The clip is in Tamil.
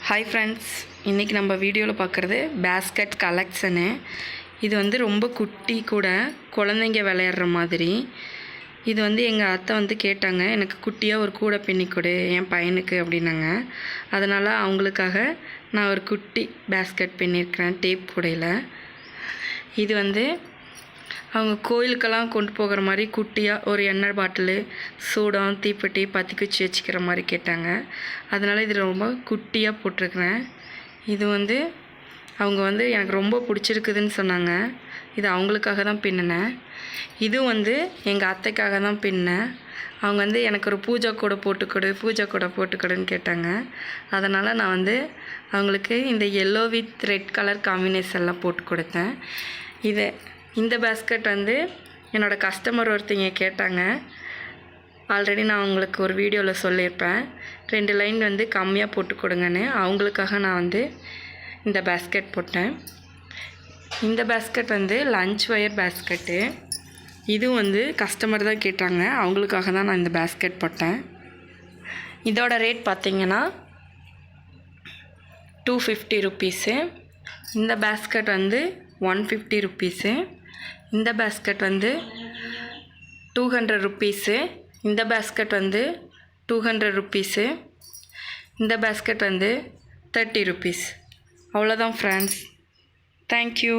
ஹாய் ஃப்ரெண்ட்ஸ், இன்றைக்கி நம்ம வீடியோவில் பார்க்குறது பேஸ்கெட் கலெக்ஷனு. இது வந்து ரொம்ப குட்டி கூட, குழந்தைங்க விளையாடுற மாதிரி. இது வந்து எங்கள் அத்தை கேட்டாங்க, எனக்கு குட்டியாக ஒரு கூடை பின்னி கொடு என் பையனுக்கு அப்படின்னாங்க. அதனால் அவங்களுக்காக நான் ஒரு குட்டி பேஸ்கெட் பின்னிருக்கிறேன் டேப் கூடையில். இது வந்து அவங்க கோயிலுக்கெல்லாம் கொண்டு போகிற மாதிரி குட்டியாக ஒரு எண்ணெய் பாட்டிலு, சூடம், தீப்பெட்டி, பற்றிக்குச்சி வச்சுக்கிற மாதிரி கேட்டாங்க. அதனால் இது ரொம்ப குட்டியாக போட்டிருக்கிறேன். இது வந்து அவங்க எனக்கு ரொம்ப பிடிச்சிருக்குதுன்னு சொன்னாங்க. இது அவங்களுக்காக தான் பின்னினேன். இது எங்கள் அத்தைக்காக தான் பின்னேன். அவங்க எனக்கு ஒரு பூஜை கூடை போட்டுக்கொடுன்னு கேட்டாங்க. அதனால் நான் அவங்களுக்கு இந்த எல்லோ வித் ரெட் கலர் காம்பினேஷன்லாம் போட்டு கொடுத்தேன். இந்த பேஸ்கெட் என்னோடய கஸ்டமர் ஒருத்தங்க கேட்டாங்க. ஆல்ரெடி நான் உங்களுக்கு ஒரு வீடியோவில் சொல்லியிருப்பேன், 2 லைன் கம்மியாக போட்டு கொடுங்கன்னு. அவங்களுக்காக நான் இந்த பேஸ்கெட் போட்டேன். இந்த பேஸ்கெட் லஞ்ச் ஒயர் பேஸ்கெட்டு. இதுவும் கஸ்டமர் தான் கேட்டாங்க. அவங்களுக்காக தான் நான் இந்த பேஸ்கெட் போட்டேன். இதோட ரேட் பார்த்திங்கன்னா 250 ருப்பீஸு. இந்த பேஸ்கெட் 150 ருப்பீஸு. இந்த பேஸ்கெட் 200 ருப்பீஸு. இந்த பேஸ்கெட் 200 ருப்பீஸு. இந்த பேஸ்கெட் 30 ருப்பீஸ். அவ்வளோதான் ஃப்ரெண்ட்ஸ். தேங்க்யூ.